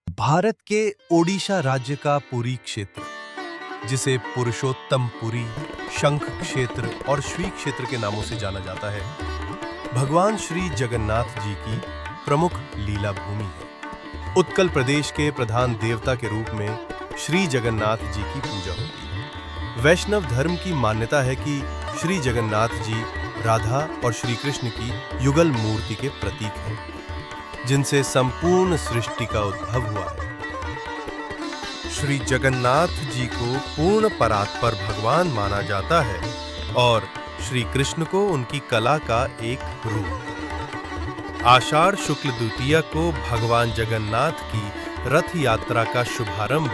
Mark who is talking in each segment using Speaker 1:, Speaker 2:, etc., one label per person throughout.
Speaker 1: भारत के ओडिशा राज्य का पुरी क्षेत्र, जिसे पुरुषोत्तम पुरी, शंख क्षेत्र और श्री क्षेत्र के नामों से जाना जाता है, भगवान श्री जगन्नाथ जी की प्रमुख लीला भूमि है। उत्कल प्रदेश के प्रधान देवता के रूप में श्री जगन्नाथ जी की पूजा होती है। वैष्णव धर्म की मान्यता है कि श्री जगन्नाथ जी राधा और श्री कृष्ण की युगल मूर्ति के प्रतीक हैं, जिनसे संपूर्ण सृष्टि का उद्भव हुआ है। श्री जगन्नाथ जी को पूर्ण परात्पर भगवान माना जाता है और श्री कृष्ण को उनकी कला का एक रूप। आषाढ़ शुक्ल द्वितीया को भगवान जगन्नाथ की रथ यात्रा का शुभारंभ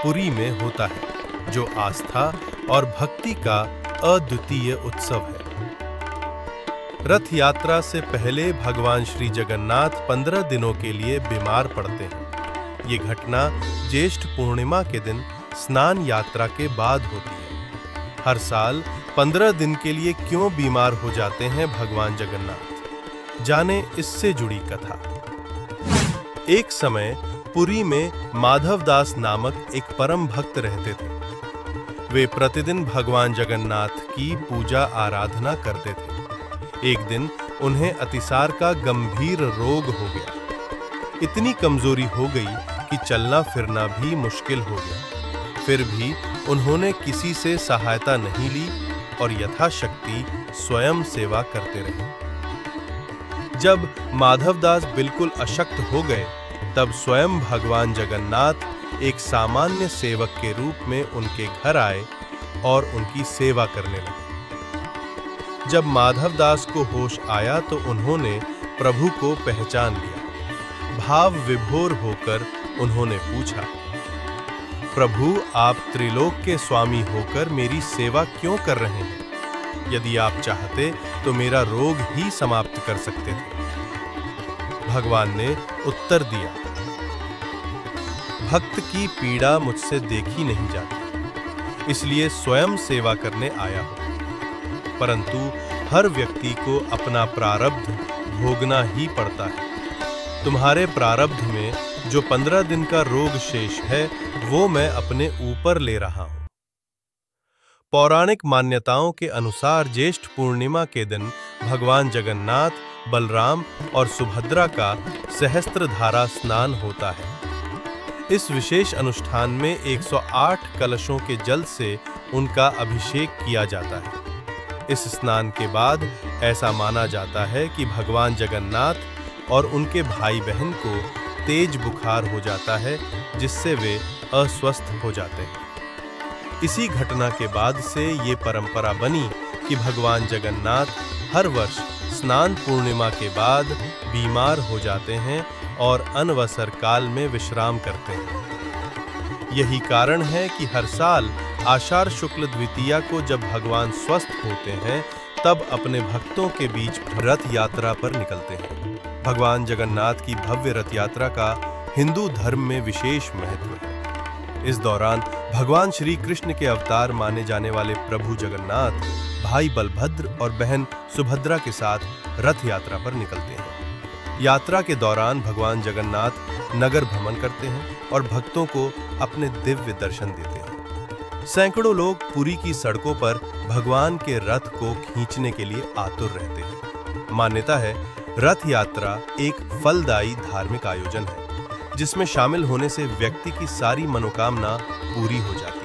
Speaker 1: पुरी में होता है, जो आस्था और भक्ति का अद्वितीय उत्सव है। रथ यात्रा से पहले भगवान श्री जगन्नाथ 15 दिनों के लिए बीमार पड़ते हैं। ये घटना ज्येष्ठ पूर्णिमा के दिन स्नान यात्रा के बाद होती है। हर साल 15 दिन के लिए क्यों बीमार हो जाते हैं भगवान जगन्नाथ, जाने इससे जुड़ी कथा। एक समय पुरी में माधवदास नामक एक परम भक्त रहते थे। वे प्रतिदिन भगवान जगन्नाथ की पूजा आराधना करते थे। एक दिन उन्हें अतिसार का गंभीर रोग हो गया। इतनी कमजोरी हो गई कि चलना फिरना भी मुश्किल हो गया। फिर भी उन्होंने किसी से सहायता नहीं ली और यथाशक्ति स्वयं सेवा करते रहे। जब माधवदास बिल्कुल अशक्त हो गए, तब स्वयं भगवान जगन्नाथ एक सामान्य सेवक के रूप में उनके घर आए और उनकी सेवा करने लगे। जब माधवदास को होश आया तो उन्होंने प्रभु को पहचान लिया। भाव विभोर होकर उन्होंने पूछा, प्रभु, आप त्रिलोक के स्वामी होकर मेरी सेवा क्यों कर रहे हैं? यदि आप चाहते तो मेरा रोग ही समाप्त कर सकते थे। भगवान ने उत्तर दिया, भक्त की पीड़ा मुझसे देखी नहीं जाती, इसलिए स्वयं सेवा करने आया हूं। परंतु हर व्यक्ति को अपना प्रारब्ध भोगना ही पड़ता है। तुम्हारे प्रारब्ध में जो 15 दिन का रोग शेष है, वो मैं अपने ऊपर ले रहा हूं। पौराणिक मान्यताओं के अनुसार ज्येष्ठ पूर्णिमा के दिन भगवान जगन्नाथ, बलराम और सुभद्रा का सहस्त्रधारा स्नान होता है। इस विशेष अनुष्ठान में 108 कलशों के जल से उनका अभिषेक किया जाता है। इस स्नान के बाद ऐसा माना जाता है कि भगवान जगन्नाथ और उनके भाई बहन को तेज बुखार हो जाता है, जिससे वे अस्वस्थ हो जाते हैं। इसी घटना के बाद से ये परंपरा बनी कि भगवान जगन्नाथ हर वर्ष स्नान पूर्णिमा के बाद बीमार हो जाते हैं और अनवसर काल में विश्राम करते हैं। यही कारण है कि हर साल आषाढ़ शुक्ल द्वितीया को जब भगवान स्वस्थ होते हैं, तब अपने भक्तों के बीच रथ यात्रा पर निकलते हैं। भगवान जगन्नाथ की भव्य रथ यात्रा का हिंदू धर्म में विशेष महत्व है। इस दौरान भगवान श्री कृष्ण के अवतार माने जाने वाले प्रभु जगन्नाथ भाई बलभद्र और बहन सुभद्रा के साथ रथ यात्रा पर निकलते हैं। यात्रा के दौरान भगवान जगन्नाथ नगर भ्रमण करते हैं और भक्तों को अपने दिव्य दर्शन देते हैं। सैकड़ों लोग पुरी की सड़कों पर भगवान के रथ को खींचने के लिए आतुर रहते हैं। मान्यता है, रथ यात्रा एक फलदायी धार्मिक आयोजन है, जिसमें शामिल होने से व्यक्ति की सारी मनोकामना पूरी हो जाती है।